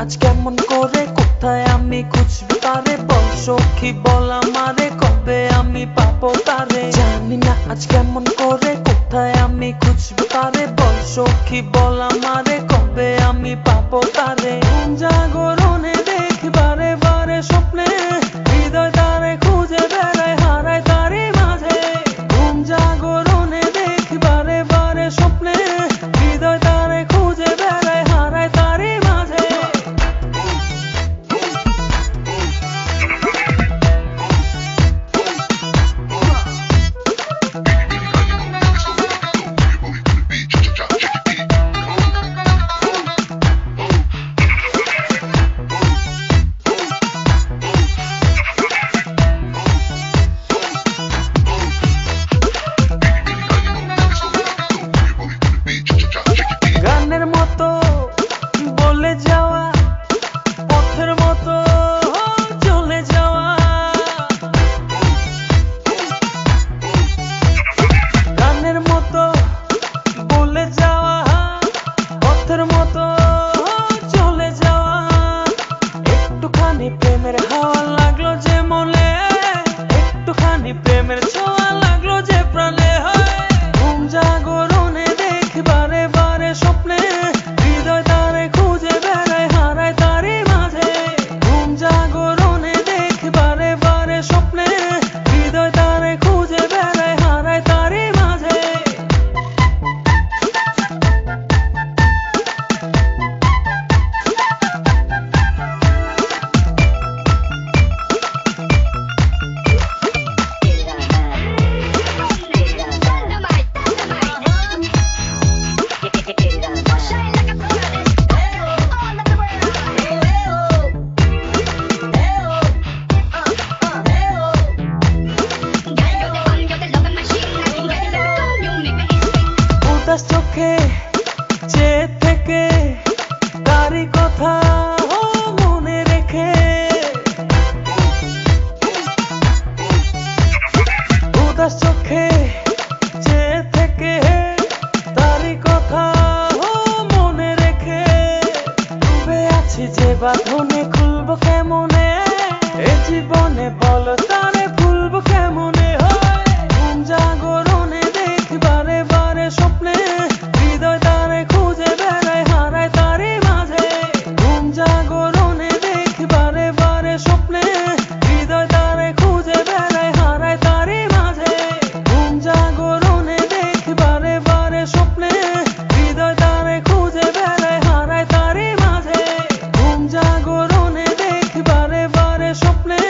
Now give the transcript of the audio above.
আজ কেমন করে কোথায় আমি খুঁজবো তারে, বল সখী বল আমারে কবে আমি পাবো তারে। জানি না আজ কেমন করে কোথায় আমি খুঁজবো তারে, বল সখী বল আমারে কবে আমি পাবো তারে। জাগরণে দেখি বারে বারে স্বপ্নে, হৃদয় তারে খুঁজে বেড়ায় হারায় তারই মাঝে। ঘুম জাগরণে দেখি বারে বারে স্বপ্নে, হৃদয় তারে খুঁজে বেড়ায় হারায় তারই মাঝে। গানের মতো বলে যাওয়া, পথের মতো চলে যাওয়া। গানের মতো বলে যাওয়া, পথের মতো চলে যাওয়া। একটুখানি প্রেমের হাওয়া লাগলো যে মনে, একটুখানি প্রেমের ছোঁয়া লাগলো যে প্রাণে। ঘুম জাগরণে দেখি বারে বারে স্বপ্নে, হৃদয় তারে খুঁজে বেড়ায় হারায় তারই মাঝে। ঘুম জাগরণে দেখি বারে বারে স্বপ্নে, হৃদয় তারে খুঁজে বেড়ায় হারায় তারই মাঝে। উদাস চোখে চেয়ে থেকে তারই কথা মনে রেখে, উদাস চোখে চেয়ে থেকে তারই কথা মনে রেখে। ডুবে আছি যে বাঁধনে খুলবো কেমনে, এ জীবনে বল তারে ভুলবো কেমনে। ঘুম জাগরণে দেখি বারে বারে স্বপ্নে, হৃদয় তারে খুঁজে বেড়ায় হারায় তারই মাঝে। ঘুম জাগরণে দেখি বারে বারে স্বপ্নে, হৃদয় তারে খুঁজে বেড়ায় হারায় তারই মাঝে। ঘুম জাগরণে দেখি বারে বারে স্বপ্নে, হৃদয় তারে খুঁজে বেড়ায় হারায় তারই মাঝে। ঘুম জাগরণে দেখি বারে বারে স্বপ্নে,